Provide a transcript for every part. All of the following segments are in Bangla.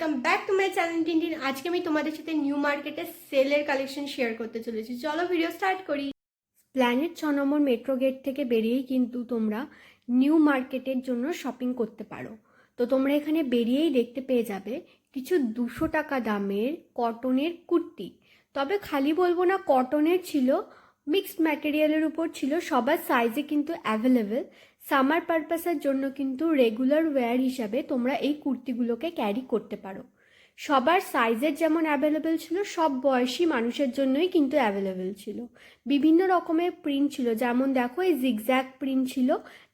Welcome back to my channel Tintin. আজকে আমি তোমাদের সাথে নিউ মার্কেটের সেলের কালেকশন শেয়ার করতে চলেছি। চলো ভিডিও স্টার্ট করি। প্ল্যানেট 6 নম্বর মেট্রো গেট থেকে বেরিয়েই কিন্তু তোমরা নিউ মার্কেটের জন্য শপিং করতে পারো। তো তোমরা এখানে বেরিয়েই দেখতে পেয়ে যাবে কিছু 200 টাকা দামের কটনের কুর্তি। তবে খালি বলবো না কটনের ছিল, মিক্সড ম্যাটেরিয়ালের উপর ছিল, সবার সাইজে কিন্তু অ্যাভেলেবেল। সামার পারপাসের জন্য কিন্তু রেগুলার ওয়্যার হিসাবে তোমরা এই কুর্তিগুলোকে ক্যারি করতে পারো। সবার সাইজের যেমন অ্যাভেলেবেল ছিল, সব বয়সী মানুষের জন্যই কিন্তু অ্যাভেলেবেল ছিল। বিভিন্ন রকমের প্রিন্ট ছিল, যেমন দেখো এই জিগজ্যাগ প্রিন্ট ছিল,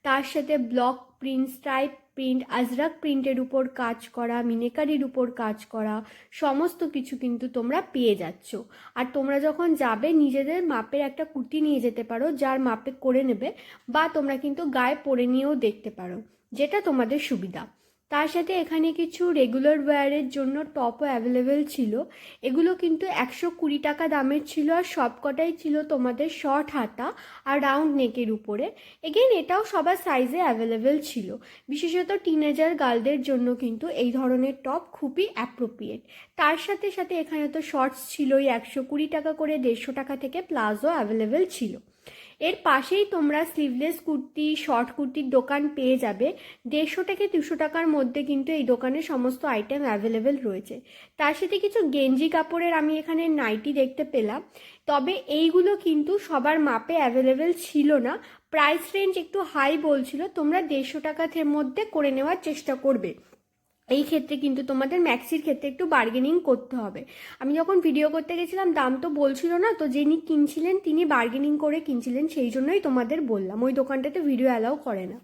তার সাথে block print, stripe print, Ajrak প্রিন্টের উপর কাজ করা, মিনেকারির উপর কাজ করা, সমস্ত কিছু কিন্তু তোমরা পেয়ে যাচ্ছ। আর তোমরা যখন যাবে নিজেদের মাপের একটা কুর্তি নিয়ে যেতে পারো, যার মাপে করে নেবে, বা তোমরা কিন্তু গায়ে পরে নিয়েও দেখতে পারো, যেটা তোমাদের সুবিধা। তার সাথে এখানে কিছু রেগুলার ওয়্যারের জন্য টপও অ্যাভেলেবেল ছিল। এগুলো কিন্তু 120 টাকা দামের ছিল, আর সবকটাই ছিল তোমাদের শর্ট হাতা আর রাউন্ড নেকের উপরে। এগেন এটাও সবার সাইজে অ্যাভেলেবেল ছিল। বিশেষত টিনেজার গার্লদের জন্য কিন্তু এই ধরনের টপ খুবই অ্যাপ্রোপ্রিয়েট। তার সাথে সাথে এখানে তো শর্টস ছিলই, 120 টাকা করে 150 টাকা থেকে প্লাজো অ্যাভেলেবেল ছিল। এর পাশেই তোমরা স্লিভলেস কুর্তি, শর্ট কুর্তির দোকান পেয়ে যাবে। 150 থেকে 200 টাকার মধ্যে কিন্তু এই দোকানে সমস্ত আইটেম অ্যাভেলেবেল রয়েছে। তার সাথে কিছু গেঞ্জি কাপড়ের আমি এখানে নাইটি দেখতে পেলাম, তবে এইগুলো কিন্তু সবার মাপে অ্যাভেলেবেল ছিল না। প্রাইস রেঞ্জ একটু হাই বলছিল, তোমরা 150 টাকার মধ্যে করে নেওয়ার চেষ্টা করবে। এই ক্ষেত্রে কিন্তু তোমাদের ম্যাক্সির ক্ষেত্রে একটু বার্গেনিং করতে হবে। আমি যখন ভিডিও করতে গেছিলাম দাম তো বলছিল না, তো যিনি কিনছিলেন তিনি বার্গেনিং করে কিনছিলেন, সেই জন্যই তোমাদের বললাম। ওই দোকানটাতে ভিডিও অ্যালাউ করে না।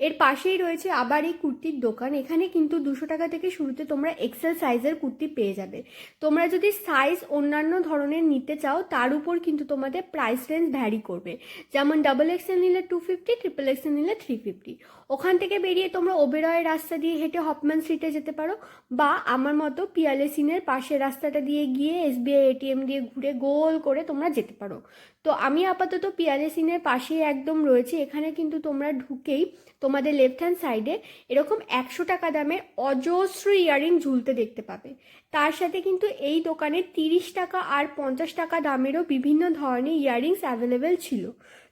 এর পাশেই রয়েছে আবার এই কুর্তির দোকান। এখানে কিন্তু 200 টাকা থেকে শুরুতে তোমরা এক্সেল সাইজের কুর্তি পেয়ে যাবে। তোমরা যদি সাইজ অন্যান্য ধরনের নিতে চাও, তার উপর কিন্তু তোমাদের প্রাইস রেঞ্জ ভ্যারি করবে। যেমন ডাবল এক্সেল নিলে 250, ট্রিপল এক্সেল নিলে 350। ওখান থেকে বেরিয়ে তোমরা ওবেরয় রাস্তা দিয়ে হেঁটে হপম্যান স্ট্রিটে যেতে পারো, বা আমার মতো পিয়ালে সিনের পাশের রাস্তাটা দিয়ে গিয়ে এসবিআই এটিএম দিয়ে ঘুরে গোল করে তোমরা যেতে পারো। তো আমি আপাতত পিয়ালে সিনের পাশেই একদম রয়েছে। এখানে কিন্তু তোমরা ঢুকেই তোমাদের লেফট হ্যান্ড সাইডে এরকম 100 টাকা দামের অজস্র ইয়ারিং ঝুলতে দেখতে পাবে। তার সাথে কিন্তু এই দোকানে 30 টাকা আর 50 টাকা দামেরও বিভিন্ন ধরনের ইয়ারিংস অ্যাভেলেবেল ছিল।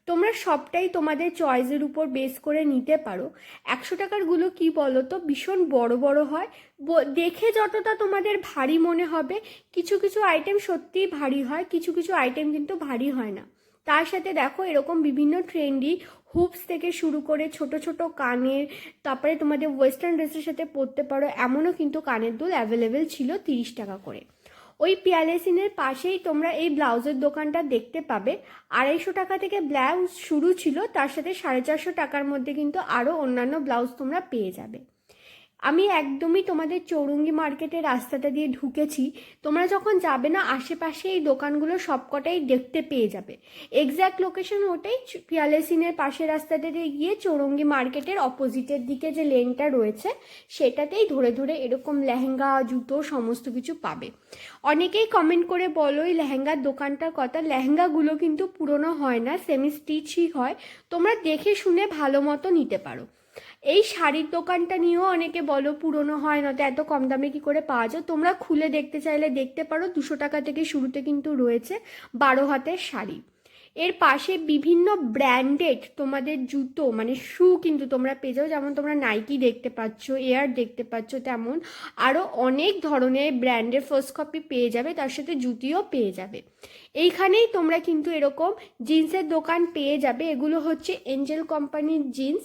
তোমরা সবটাই তোমাদের চয়েসের উপর বেস করে নিতে পারো। 100 টাকারগুলো কি বলো তো, ভীষণ বড় বড় হয়। দেখে যতটা তোমাদের ভারী মনে হবে, কিছু কিছু আইটেম সত্যিই ভারী হয়, কিছু কিছু আইটেম কিন্তু ভারী হয় না। তার সাথে দেখো এরকম বিভিন্ন ট্রেন্ডি হুপস থেকে শুরু করে ছোট ছোট কানের, তারপরে তোমাদের ওয়েস্টার্ন ড্রেসের সাথে পরতে পারো এমনও কিন্তু কানের দুল অ্যাভেলেবেল ছিল 30 টাকা করে। ওই পিয়ালে সিনের পাশেই তোমরা এই ব্লাউজের দোকানটা দেখতে পাবে। 250 টাকা থেকে ব্লাউজ শুরু ছিল, তার সাথে 450 টাকার মধ্যে কিন্তু আরও অন্যান্য ব্লাউজ তোমরা পেয়ে যাবে। আমি একদমই তোমাদের চৌরঙ্গি মার্কেটের রাস্তাটা দিয়ে ঢুকেছি। তোমরা যখন যাবে না, আশেপাশে এই দোকানগুলো সবকটাই দেখতে পেয়ে যাবে। এক্স্যাক্ট লোকেশন ওটাই, পিয়ালে সিনের পাশের রাস্তাটা দিয়ে গিয়ে চৌরঙ্গি মার্কেটের অপোজিটের দিকে যে লেনটা রয়েছে, সেটাতেই ধরে ধরে এরকম লেহেঙ্গা, জুতো সমস্ত কিছু পাবে। অনেকেই কমেন্ট করে বলো এই লেহেঙ্গার দোকানটার কথা। লেহেঙ্গাগুলো কিন্তু পুরনো হয় না, সেমি স্টিচই হয়। তোমরা দেখে শুনে ভালো মতো নিতে পারো। এই শাড়ির দোকানটা নিয়েও অনেকে বলো পুরনো হয় না, তো এত কম দামে কি করে পাওয়া যায়। তোমরা খুলে দেখতে চাইলে দেখতে পারো। 200 টাকা থেকে শুরুতে কিন্তু রয়েছে 12 হাতের শাড়ি। এর পাশে বিভিন্ন ব্র্যান্ডেড তোমাদের জুতো মানে শু কিন্তু তোমরা পেয়ে যাও। যেমন তোমরা নাইকি দেখতে পাচ্ছ, এয়ার দেখতে পাচ্ছ, তেমন আরও অনেক ধরনের ব্র্যান্ডের ফার্স্ট কপি পেয়ে যাবে, তার সাথে জুতিও পেয়ে যাবে। এইখানেই তোমরা কিন্তু এরকম জিন্সের দোকান পেয়ে যাবে। এগুলো হচ্ছে এঞ্জেল কোম্পানির জিন্স।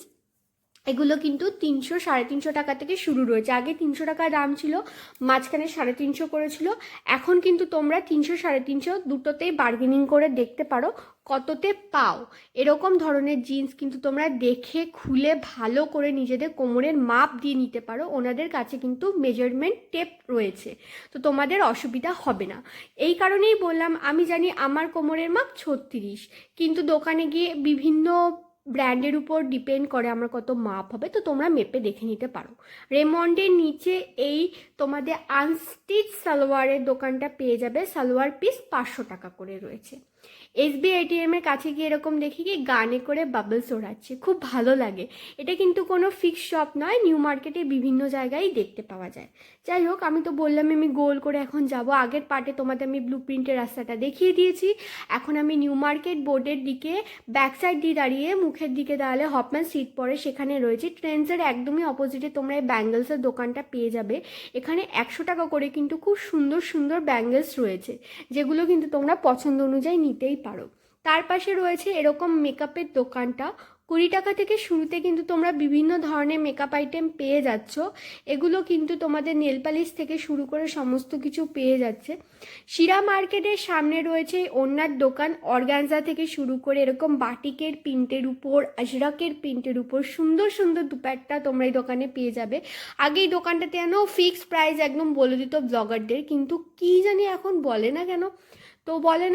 এগুলো কিন্তু 300-350 টাকা থেকে শুরু রয়েছে। আগে 300 টাকা দাম ছিল, মাঝখানে 350 করেছিল। এখন কিন্তু তোমরা 300-350 দুটোতেই বার্গেনিং করে দেখতে পারো কততে পাও। এরকম ধরনের জিন্স কিন্তু তোমরা দেখে খুলে ভালো করে নিজেদের কোমরের মাপ দিয়ে নিতে পারো। ওনাদের কাছে কিন্তু মেজারমেন্ট টেপ রয়েছে, তো তোমাদের অসুবিধা হবে না। এই কারণেই বললাম, আমি জানি আমার কোমরের মাপ 36, কিন্তু দোকানে গিয়ে বিভিন্ন ব্র্যান্ডের উপর ডিপেন্ড করে আমার কত মাপ হবে, তো তোমরা মেপে দেখে নিতে পারো। রেমন্ডের নিচে এই তোমাদের আনস্টিচ সালোয়ারের দোকানটা পেয়ে যাবে। সালোয়ার পিস 500 টাকা করে রয়েছে। SBI ATM এর কাছে গিয়ে এরকম দেখি কি গানে করে বাবলস ওড়াচ্ছে, খুব ভালো লাগে। এটা কিন্তু কোনো ফিক্স শপ নয়, নিউ মার্কেটে বিভিন্ন জায়গায় দেখতে পাওয়া যায়। যাই হোক, আমি তো বললাম আমি গোল করে এখন যাব। আগের পার্টে তোমাদের আমি ব্লু প্রিন্টের রাস্তাটা দেখিয়ে দিয়েছি। এখন আমি নিউ মার্কেট বোর্ডের দিকে ব্যাক সাইড দিয়ে দাঁড়িয়ে, মুখের দিকে দাঁড়ালে হপম্যান স্ট্রিট পড়ে, সেখানে রয়েছে। ট্রেন্ডসের একদমই অপোজিটে তোমরা এই ব্যাঙ্গেলসের দোকানটা পেয়ে যাবে। এখানে 100 টাকা করে কিন্তু খুব সুন্দর সুন্দর ব্যাঙ্গেলস রয়েছে, যেগুলো কিন্তু তোমরা পছন্দ অনুযায়ী নিতেই পারো। তার পাশে রয়েছে এরকম মেকআপের দোকানটা। 20 টাকা থেকে শুরুতে কিন্তু তোমরা বিভিন্ন ধরনের মেকআপ আইটেম পেয়ে যাচ্ছ। এগুলো কিন্তু তোমাদের নেল পালিশ থেকে শুরু করে সমস্ত কিছু পেয়ে যাচ্ছে। শিরা মার্কেটের সামনে রয়েছে ওড়নার দোকান। অর্গানজা থেকে শুরু করে এরকম বাটিকের প্রিন্টের উপর, আজরাকের প্রিন্টের উপর সুন্দর সুন্দর দুপাট্টা তোমরা এই দোকানে পেয়ে যাবে। আগে এই দোকানটাতে যেন ফিক্সড প্রাইস একদম বলে দিত ব্লগারদের, কিন্তু কি জানি এখন বলে না কেন। তো বলে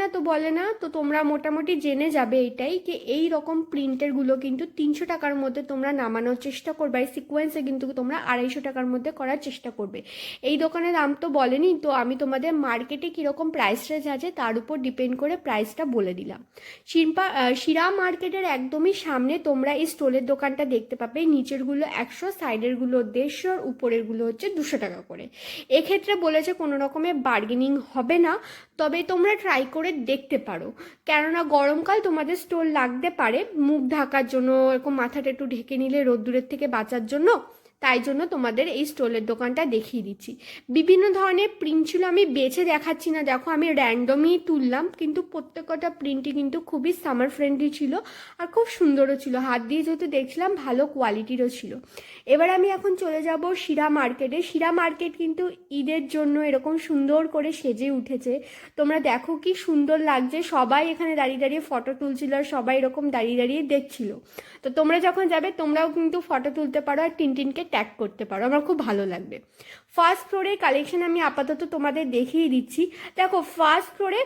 না তো তোমরা মোটামুটি জেনে যাবে এটাই যে এই রকম প্রিন্টেরগুলো কিন্তু 300 টাকার মধ্যে তোমরা নামানোর চেষ্টা করবে। এই সিকোয়েন্সে কিন্তু তোমরা 250 টাকার মধ্যে করার চেষ্টা করবে। এই দোকানের দাম তো বলেনি, তো আমি তোমাদের মার্কেটে কীরকম প্রাইস রেঞ্জ আছে তার উপর ডিপেন্ড করে প্রাইসটা বলে দিলাম। শিরা মার্কেটের একদমই সামনে তোমরা এই স্টোলের দোকানটা দেখতে পাবে। নিচেরগুলো 100, সাইডেরগুলো 150, উপরেরগুলো হচ্ছে 200 টাকা করে। এক্ষেত্রে বলেছে কোনো রকমের বার্গেনিং হবে না, তবে তোমরা ট্রাই করে দেখতে পারো। কেননা গরমকাল তোমাদের স্টোল লাগতে পারে মুখ ঢাকার জন্য, এরকম মাথাটা একটু ঢেকে নিলে রোদ্দুরের থেকে বাঁচার জন্য। তাই জন্য তোমাদের এই স্টোলের দোকানটা দেখিয়ে দিচ্ছি। বিভিন্ন ধরনের প্রিন্ট ছিল, আমি বেছে দেখাচ্ছি না, দেখো আমি র্যান্ডমই তুললাম, কিন্তু প্রত্যেকটা প্রিন্টই কিন্তু খুবই সামার ফ্রেন্ডলি ছিল আর খুব সুন্দরও ছিল। হাত দিয়ে যেহেতু দেখছিলাম ভালো কোয়ালিটিরও ছিল। এবার আমি এখন চলে যাব শিরা মার্কেটে। শিরা মার্কেট কিন্তু ঈদের জন্য এরকম সুন্দর করে সেজে উঠেছে। তোমরা দেখো কি সুন্দর লাগছে, সবাই এখানে দাঁড়িয়ে দাঁড়িয়ে ফটো তুলছিল আর সবাই এরকম দাঁড়িয়ে দাঁড়িয়ে দেখছিল। তো তোমরা যখন যাবে তোমরাও কিন্তু ফটো তুলতে পারো আর টিনটিনকে ট্যাগ করতে পারো, আমার খুব ভালো লাগবে। ফার্স্ট ফ্লোরের কালেকশন আমি আপাতত তোমাদের দেখিয়ে দিচ্ছি। দেখো ফার্স্ট ফ্লোরে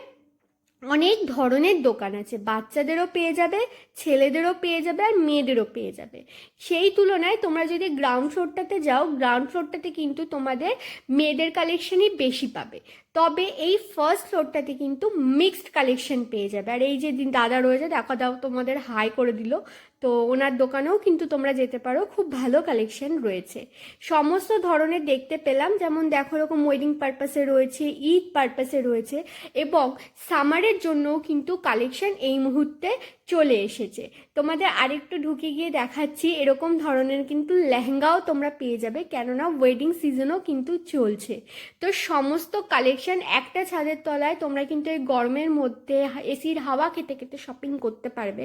অনেক ধরনের দোকান আছে, বাচ্চাদেরও পেয়ে যাবে, ছেলেদেরও পেয়ে যাবে আর মেয়েদেরও পেয়ে যাবে। সেই তুলনায় তোমরা যদি গ্রাউন্ড ফ্লোরটাতে যাও, গ্রাউন্ড ফ্লোরটাতে কিন্তু তোমাদের মেয়েদের কালেকশনই বেশি পাবে। তবে এই ফার্স্ট ফ্লোরটাতে কিন্তু মিক্সড কালেকশন পেয়ে যাবে। আর এই যে দাদা রয়েছে, দেখা দাও তোমাদের হাই করে দিল, তো ওনার দোকানেও কিন্তু তোমরা যেতে পারো, খুব ভালো কালেকশন রয়েছে। সমস্ত ধরনের দেখতে পেলাম, যেমন দেখো এরকম ওয়েডিং পারপাসে রয়েছে, ঈদ পারপাসে রয়েছে, এবং সামারের জন্যও কিন্তু কালেকশন এই মুহূর্তে চলে এসেছে। তোমাদের আরেকটু ঢুকে গিয়ে দেখাচ্ছি, এরকম ধরনের কিন্তু লেহেঙ্গাও তোমরা পেয়ে যাবে, কেননা ওয়েডিং সিজনও কিন্তু চলছে। তো সমস্ত কালেকশন একটা ছাদের তলায় তোমরা কিন্তু এই গরমের মধ্যে এসির হাওয়া খেতে খেতে শপিং করতে পারবে।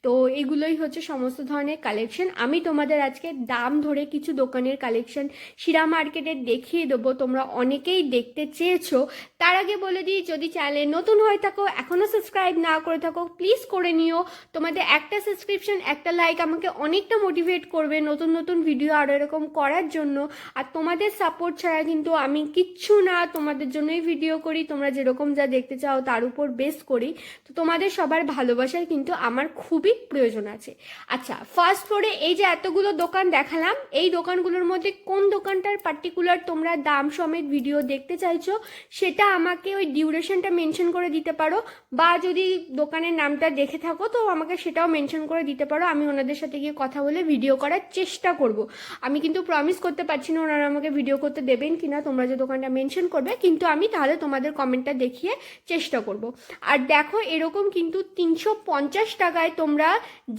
তো এগুলোই হচ্ছে সমস্ত ধরনের কালেকশন। আমি তোমাদের আজকে দাম ধরে কিছু দোকানের কালেকশন শিরা মার্কেটের দেখিয়ে দেবো, তোমরা অনেকেই দেখতে চেয়েছো। তার আগে বলে দিই, যদি চ্যানেলে নতুন হয়ে থাকো, এখনও সাবস্ক্রাইব না করে থাকো, প্লিজ করে নিও। তোমাদের একটা সাবস্ক্রিপশন, একটা লাইক আমাকে অনেকটা মোটিভেট করবে নতুন নতুন ভিডিও আরও এরকম করার জন্য। আর তোমাদের সাপোর্ট ছাড়া কিন্তু আমি কিচ্ছু না, তোমাদের জন্যই ভিডিও করি, তোমরা যেরকম যা দেখতে চাও তার উপর বেস করি। তো তোমাদের সবার ভালোবাসার কিন্তু আমার খুবই প্রয়োজন আছে। আচ্ছা, ফার্স্ট ফ্লোরে এই যে এতগুলো দোকান দেখালাম, এই দোকানগুলোর মধ্যে কোন দোকানটার পার্টিকুলার তোমরা দাম সমেত ভিডিও দেখতে চাইছো সেটা আমাকে ওই ডিউরেশনটা মেনশন করে দিতে পারো, বা যদি দোকানের নামটা দেখে থাকো তো আমাকে সেটাও মেনশন করে দিতে পারো। আমি ওনাদের সাথে গিয়ে কথা বলে ভিডিও করার চেষ্টা করব। আমি কিন্তু প্রমিস করতে পারছি না ওনারা আমাকে ভিডিও করতে দেবেন কিনা, তোমরা যে দোকানটা মেনশন করবে, কিন্তু আমি তাহলে তোমাদের কমেন্টটা দেখিয়ে চেষ্টা করব। আর দেখো এরকম কিন্তু 350 টাকায় তোমরা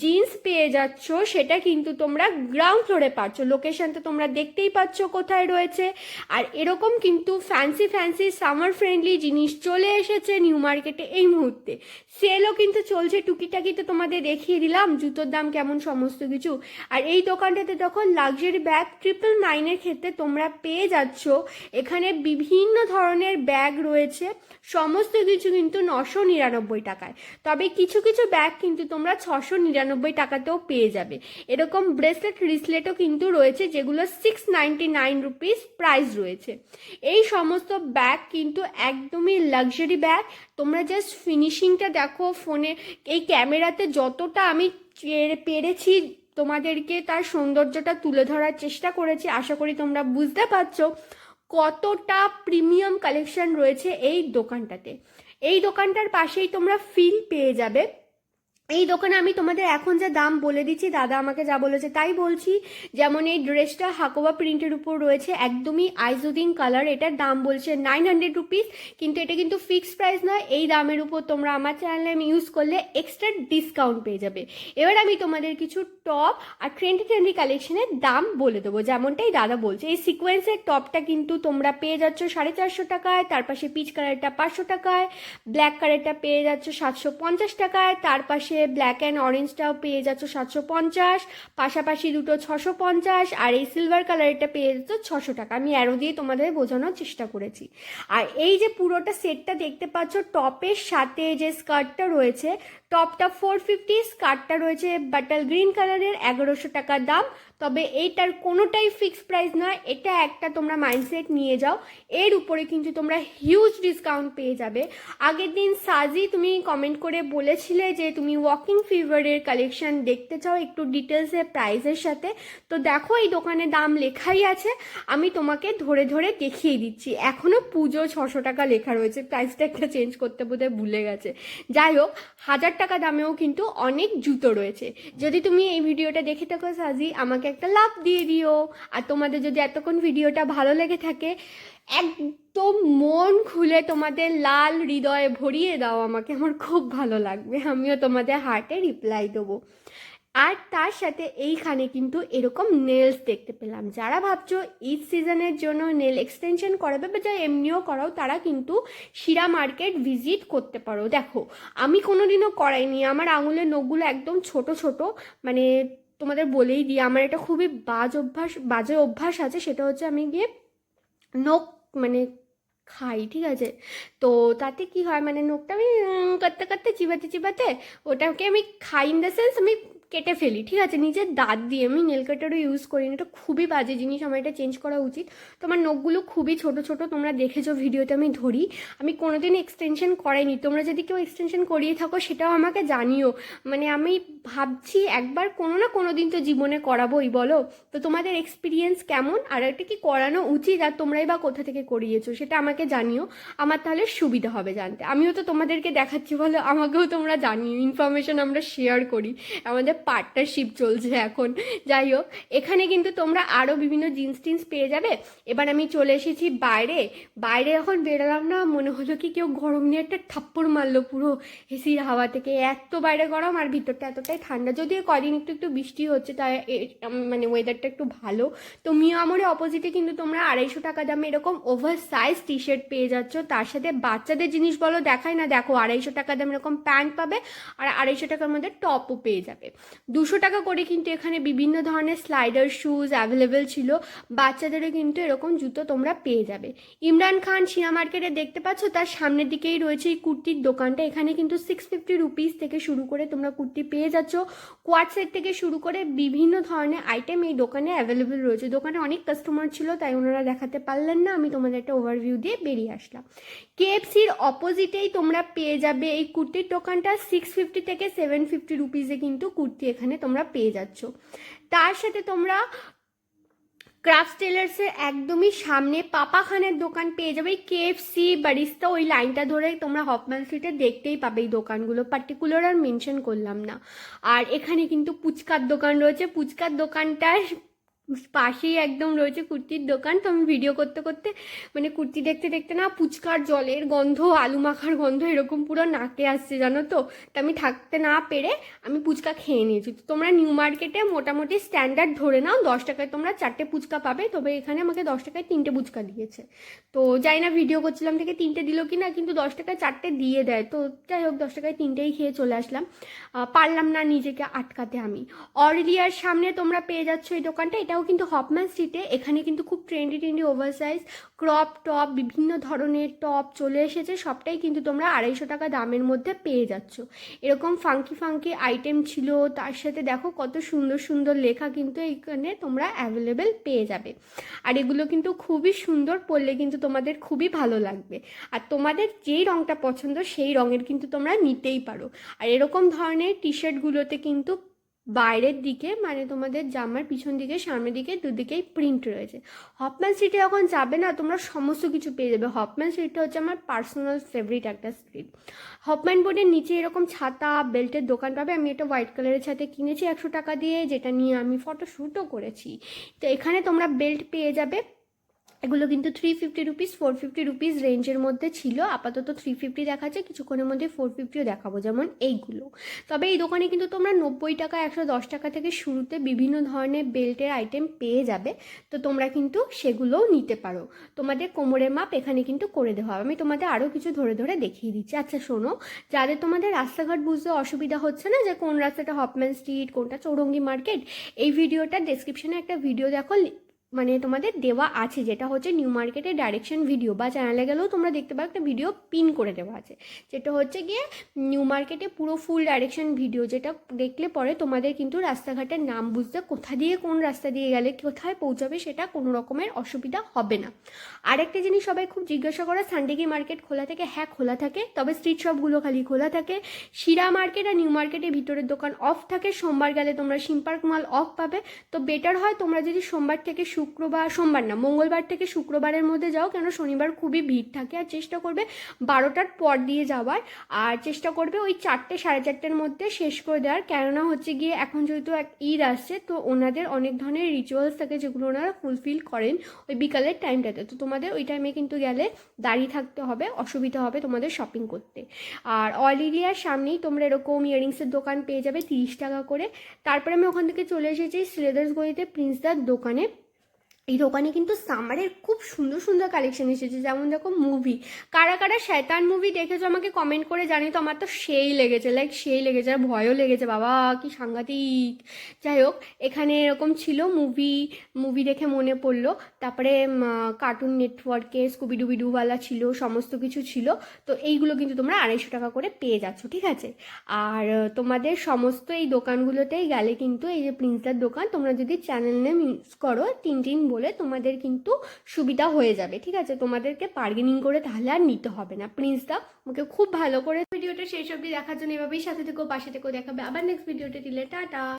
জিন্স পেয়ে যাচ্ছ, সেটা কিন্তু তোমরা গ্রাউন্ড ফ্লোরে পাচ্ছ। লোকেশনটা তোমরা দেখতেই পাচ্ছ কোথায় রয়েছে। আর এরকম কিন্তু ফ্যান্সি ফ্যান্সি সামার ফ্রেন্ডলি জিনিস চলে এসেছে নিউ মার্কেটে এই মুহূর্তে। সেলও কিন্তু চলছে, টুকিটাকি তো তোমাদের দেখিয়ে দিলাম জুতোর দাম কেমন সমস্ত কিছু। আর এই দোকানটাতে যখন লাক্সারি ব্যাগ 999-এর ক্ষেত্রে তোমরা পেয়ে যাচ্ছ, এখানে বিভিন্ন ধরনের ব্যাগ রয়েছে, সমস্ত কিছু কিন্তু 999 টাকায়। তবে কিছু কিছু ব্যাগ কিন্তু তোমরা 699 টাকাতেও পেয়ে যাবে। এরকম ব্রেসলেট রিসলেটও কিন্তু রয়েছে, যেগুলো 699 রুপিস প্রাইস রয়েছে। এই সমস্ত ব্যাগ কিন্তু একদমই লাক্সারি ব্যাগ। তোমরা জাস্ট ফিনিশিংটা দেখো ফোনে, এই ক্যামেরাতে যতটা আমি পেরেছি তোমাদেরকে তার সৌন্দর্যটা তুলে ধরার চেষ্টা করেছি। আশা করি তোমরা বুঝতে পারছো কতটা প্রিমিয়াম কালেকশন রয়েছে এই দোকানটাতে। এই দোকানটার পাশেই তোমরা ফিল পেয়ে যাবে। এই দোকানে আমি তোমাদের এখন যা দাম বলে দিচ্ছি, দাদা আমাকে যা বলেছে তাই বলছি। যেমন এই ড্রেসটা হাকোবা প্রিন্টের উপর রয়েছে, একদমই আইজোদিন কালার, এটার দাম বলছে 900 রুপিস, কিন্তু এটা কিন্তু ফিক্সড প্রাইস নয়। এই দামের উপর তোমরা আমার চ্যানেলে ইউজ করলে এক্সট্রা ডিসকাউন্ট পেয়ে যাবে। এবার আমি তোমাদের কিছু টপ আর ট্রেন্ডি কালেকশনের দাম বলে দেবো, যেমনটাই দাদা বলছে। এই সিকোয়েন্সের টপটা কিন্তু তোমরা পেয়ে যাচ্ছ 450 টাকায়, তার পাশে পিচ কালারটা 500 টাকায়, ব্ল্যাক কালারটা পেয়ে যাচ্ছ 750 টাকায়, তার পাশে ব্ল্যাক অ্যান্ড অরেঞ্জটাও পেয়ে যাচ্ছ 750, পাশাপাশি দুটো 650, আর এই সিলভার কালারটা পেয়ে যাচ্ছ 600 টাকা। আমি অ্যারো দিয়ে তোমাদের বোঝানোর চেষ্টা করেছি। আর এই যে পুরোটা সেটটা দেখতে পাচ্ছ, টপের সাথে যে স্কার্টটা রয়েছে, টপটা 450, স্কার্টটা রয়েছে বাটাল গ্রিন কালারের, 1100 টাকার দাম। তবে এইটার কোনোটাই ফিক্সড প্রাইস নয়, এটা একটা তোমরা মাইন্ডসেট নিয়ে যাও, এর উপরে কিন্তু তোমরা হিউজ ডিসকাউন্ট পেয়ে যাবে। আগের দিন সাজি তুমি কমেন্ট করে বলেছিলে যে তুমি ওয়াকিং ফিভারের কালেকশন দেখতে চাও একটু ডিটেলসে প্রাইসের সাথে। তো দেখো এই দোকানে দাম লেখাই আছে, আমি তোমাকে ধরে ধরে দেখিয়ে দিচ্ছি। এখনও পুজো 600 টাকা লেখা রয়েছে, প্রাইসটা একটা চেঞ্জ করতে বোধহয় ভুলে গেছে। যাই হোক, 1000 টাকা দামেও কিন্তু অনেক জুতো রয়েছে। যদি তুমি এই ভিডিওটা দেখে থাকো সাজি, আমাকে একটা লাভ দিয়ে দিও। আর তোমাদের যদি এতক্ষণ ভিডিওটা ভালো লেগে থাকে, একদম মন খুলে তোমাদের লাল হৃদয়ে ভরিয়ে দাও আমাকে, আমার খুব ভালো লাগবে, আমিও তোমাদের হার্টে রিপ্লাই দেবো। আর তার সাথে এইখানে কিন্তু এরকম নেলস দেখতে পেলাম। যারা ভাবছো ঈদ সিজনের জন্য নেল এক্সটেনশন করাবে বা যা এমনিও করাও, তারা কিন্তু শিরা মার্কেট ভিজিট করতে পারো। দেখো আমি কোনোদিনও করাইনি, আমার আঙুলের নখগুলো একদম ছোট ছোট, মানে তোমাদের বলেই দিই, আমার এটা খুবই বাজে অভ্যাস আছে, সেটা হচ্ছে আমি গিয়ে নখ মানে খাই, ঠিক আছে? তো তাতে কি হয়, মানে নখটা আমি কাটতে কাটতে চিবাতে চিবাতে ওটাকে আমি খাই, ইন দ্য সেন্স আমি কেটে ফেলি, ঠিক আছে, নিজের দাঁত দিয়ে। আমি নেল কাটারও ইউজ করি না, এটা খুবই বাজে জিনিস, আমার এটা চেঞ্জ করা উচিত। তোমার নখগুলো খুবই ছোট ছোট, তোমরা দেখেছো ভিডিওতে আমি ধরি, আমি কোনোদিন এক্সটেনশন করাইনি। তোমরা যদি কেউ এক্সটেনশন করিয়ে থাকো সেটাও আমাকে জানিও, মানে আমি ভাবছি একবার কোনো না কোনো দিন তো জীবনে করাবোই, বলো তো তোমাদের এক্সপিরিয়েন্স কেমন, আর এটা কি করানো উচিত, আর তোমরাই বা কোথা থেকে করিয়েছো সেটা আমাকে জানিও, আমার তাহলে সুবিধা হবে জানতে। আমিও তো তোমাদেরকে দেখাচ্ছি বলে আমাকেও তোমরা জানিও, ইনফরমেশন আমরা শেয়ার করি, আমাদের পার্টনারশিপ চলছে এখন। যাই হোক, এখানে কিন্তু তোমরা আরও বিভিন্ন জিন্স টিন্স পেয়ে যাবে। এবার আমি চলে এসেছি বাইরে। বাইরে এখন বেরোলাম না, মনে হলো কি কেউ গরম নিয়ে একটা থাপ্পড় মারলো পুরো এসির হাওয়া থেকে, এত বাইরে গরম আর ভিতরটা এতটাই ঠান্ডা। যদিও কদিন একটু একটু বৃষ্টি হচ্ছে, তাই মানে ওয়েদারটা একটু ভালো। তো মিও আমরের অপোজিটে কিন্তু তোমরা 250 টাকা দামে এরকম ওভার সাইজ টি শার্ট পেয়ে যাচ্ছ। তার সাথে বাচ্চাদের জিনিস বলো দেখায় না, দেখো 250 টাকা দামে এরকম প্যান্ট পাবে, আর 250 টাকার মধ্যে টপও পেয়ে যাবে। 200 টাকা করে কিন্তু এখানে বিভিন্ন ধরনের স্লাইডার শুজ অ্যাভেলেবেল ছিল। বাচ্চাদেরও কিন্তু এরকম জুতো তোমরা পেয়ে যাবে। ইমরান খান শিয়া মার্কেটে দেখতে পাচ্ছ, তার সামনের দিকেই রয়েছে এই কুর্তির দোকানটা। এখানে কিন্তু 650 রুপিস থেকে শুরু করে তোমরা কুর্তি পেয়ে যাচ্ছ। কোয়াড সেট থেকে শুরু করে বিভিন্ন ধরনের আইটেম এই দোকানে অ্যাভেলেবেল রয়েছে। দোকানে অনেক কাস্টমার ছিল, তাই ওনারা দেখাতে পারলেন না, আমি তোমাদের একটা ওভারভিউ দিয়ে বেরিয়ে আসলাম। কেএফসির অপোজিটেই তোমরা পেয়ে যাবে এই কুর্তির দোকানটা। 650 থেকে 750 রুপিসে কিন্তু কুর্তি এখানে তোমরা পেয়ে যাচ্ছ। তার সাথে তোমরা ক্রাফট টেলার্সের একদমই সামনে পাপা খানের দোকান পেয়ে যাবে। কেএফসি বারিস্তা ওই লাইনটা ধরে তোমরা হফম্যান স্ট্রিটে দেখতেই পাবে এই দোকানগুলো, পার্টিকুলার আর মেনশন করলাম না। আর এখানে কিন্তু পুচকার দোকান রয়েছে, পুচকার দোকানটার পাশেই একদম রয়েছে কুর্তির দোকান। তো আমি ভিডিও করতে করতে মানে কুর্তি দেখতে দেখতে না পুচকার জলের গন্ধ, আলু মাখার গন্ধ এরকম পুরো নাকে আসছে জানো তো। তা আমি থাকতে না পেরে আমি পুচকা খেয়ে নিয়েছি। তো তোমরা নিউ মার্কেটে মোটামুটি স্ট্যান্ডার্ড ধরে নাও 10 টাকায় তোমরা 4টে পুচকা পাবে, তবে এখানে আমাকে 10 টাকায় 3টে পুচকা দিয়েছে। তো যাই না ভিডিও করছিলাম থেকে 3টে দিল কি না, কিন্তু 10 টাকায় 4টে দিয়ে দেয়। তো যাই হোক, 10 টাকায় 3টেই খেয়ে চলে আসলাম, পারলাম না নিজেকে আটকাতে আমি। অরেলিয়ার সামনে তোমরা পেয়ে যাচ্ছ এই দোকানটা, এটাও কিন্তু হফম্যান স্ট্রিটে। এখানে কিন্তু খুব trendy over size crop top, বিভিন্ন ধরনের টপ চলে এসেছে, সবটাই কিন্তু তোমরা 250 টাকা দামের মধ্যে পেয়ে যাচ্ছ। এরকম ফাঙ্কি আইটেম ছিল, তার সাথে দেখো কত সুন্দর সুন্দর লেখা কিন্তু এইখানে তোমরা অ্যাভেলেবেল পেয়ে যাবে। আর এগুলো কিন্তু খুবই সুন্দর, পরলে কিন্তু তোমাদের খুবই ভালো লাগবে। আর তোমাদের যেই রঙটা পছন্দ সেই রঙের কিন্তু তোমরা নিতেই পারো। আর এরকম ধরনের টি শার্টগুলোতে কিন্তু বাইরের দিকে মানে তোমাদের জামার পিছন দিকে সামনের দিকে দুদিকেই প্রিন্ট রয়েছে। হপম্যান স্ট্রিটে যখন যাবে না তোমরা সমস্ত কিছু পেয়ে যাবে। হপম্যান স্ট্রিটটা হচ্ছে আমার পার্সোনাল ফেভারিট একটা স্ট্রিট। হপম্যান বোর্ডের নিচে এরকম ছাতা বেল্টের দোকান পাবে। আমি এটা হোয়াইট কালারের ছাতা কিনেছি 100 টাকা দিয়ে, যেটা নিয়ে আমি ফটোশ্যুটও করেছি। তো এখানে তোমরা বেল্ট পেয়ে যাবে। এগুলো কিন্তু 350 রুপিস 450 রুপিস রেঞ্জের মধ্যে ছিল। আপাতত 350 দেখাচ্ছে, কিছুক্ষণের মধ্যে 450ও দেখাবো, যেমন এইগুলো। তবে এই দোকানে কিন্তু তোমরা 90 টাকা 110 টাকা থেকে শুরুতে বিভিন্ন ধরনের বেল্টের আইটেম পেয়ে যাবে। তো তোমরা কিন্তু সেগুলোও নিতে পারো। তোমাদের কোমরের মাপ এখানে কিন্তু করে দেওয়া হবে। আমি তোমাদের আরও কিছু ধরে ধরে দেখিয়ে দিচ্ছি। আচ্ছা শোনো, যাদের তোমাদের রাস্তাঘাট বুঝতে অসুবিধা হচ্ছে না যে কোন রাস্তাটা হপম্যান স্ট্রিট কোনটা চৌরঙ্গি মার্কেট, এই ভিডিওটা ডেসক্রিপশনে একটা ভিডিও দেখো, মানে তোমাদের দেওয়া আছে, যেটা হচ্ছে নিউ মার্কেটের ডাইরেকশন ভিডিও, বা চ্যানেলে গেলেও তোমরা দেখতে পাবে একটা ভিডিও পিন করে দেওয়া আছে, যেটা হচ্ছে গিয়ে নিউ মার্কেটে পুরো ফুল ডাইরেকশন ভিডিও, যেটা দেখলে পরে তোমাদের কিন্তু রাস্তাঘাটের নাম বুঝতে, কোথা দিয়ে কোন রাস্তা দিয়ে গেলে কোথায় পৌঁছাবে সেটা কোনো রকমের অসুবিধা হবে না। আরেকটা জিনিস সবাই খুব জিজ্ঞাসা করে, সানডে কি মার্কেট খোলা থাকে? হ্যাঁ খোলা থাকে, তবে স্ট্রিট শপগুলো খালি খোলা থাকে। শিরা মার্কেট আর নিউ মার্কেটের ভিতরের দোকান অফ থাকে। সোমবার গেলে তোমরা সিম্পার্ক মাল অফ পাবে। তো বেটার হয় তোমরা যদি সোমবার থেকে সোমবার না মঙ্গলবার থেকে শুক্রবারের মধ্যে যাও, কেন শনিবার খুবই ভিড় থাকে। আর চেষ্টা করবে 12টার পর দিয়ে যাওয়ার, আর চেষ্টা করবে ওই 4টে 4:30-এর মধ্যে শেষ করে দেওয়ার। কেননা হচ্ছে গিয়ে এখন যেহেতু এক ঈদ আসছে, তো ওনাদের অনেক ধরনের রিচুয়ালস থাকে যেগুলো ওনারা ফুলফিল করেন ওই বিকালের টাইমটাতে। তো তোমাদের ওই টাইমে কিন্তু গেলে দাঁড়িয়ে থাকতে হবে, অসুবিধা হবে তোমাদের শপিং করতে। আর অয়েল এরিয়ার সামনেই তোমরা এরকম ইয়ারিংসের দোকান পেয়ে যাবে 30 টাকা করে। তারপরে আমি ওখান থেকে চলে এসেছি শ্রীলেদার্স গলিতে প্রিন্সদার দোকানে। এই দোকানে কিন্তু সামারের খুব সুন্দর সুন্দর কালেকশন এসেছে। যেমন দেখো মুভি, কারা কারা শয়তান মুভি দেখেছো আমাকে কমেন্ট করে জানি। তো আমার তো সেই লেগেছে, লাইক সেই লেগেছে, আর ভয়ও লেগেছে, বাবা কি সাংঘাতিক। যাই হোক, এখানে এরকম ছিল মুভি দেখে মনে পড়লো। তারপরে কার্টুন নেটওয়ার্কে স্কুবিডুবিডুওয়ালা ছিল, সমস্ত কিছু ছিল। তো এইগুলো কিন্তু তোমরা 250 টাকা করে পেয়ে যাচ্ছ, ঠিক আছে। আর তোমাদের সমস্ত এই দোকানগুলোতেই গেলে কিন্তু এই যে প্রিন্সদার দোকান, তোমরা যদি চ্যানেল নেম ইউজ করো টিন বলে, তোমাদের কিন্তু সুবিধা হয়ে যাবে, ঠিক আছে। তোমাদেরকে বার্গেনিং করে তাহলে আর নিতে হবে না। প্রিন্সদা আমাকে খুব ভালো করে ভিডিওটা শেষ অবধি দেখার জন্য এভাবেই সাথে থেকেও পাশে থেকেও দেখাবে। আবার নেক্সট ভিডিওতে দিলে টাটা।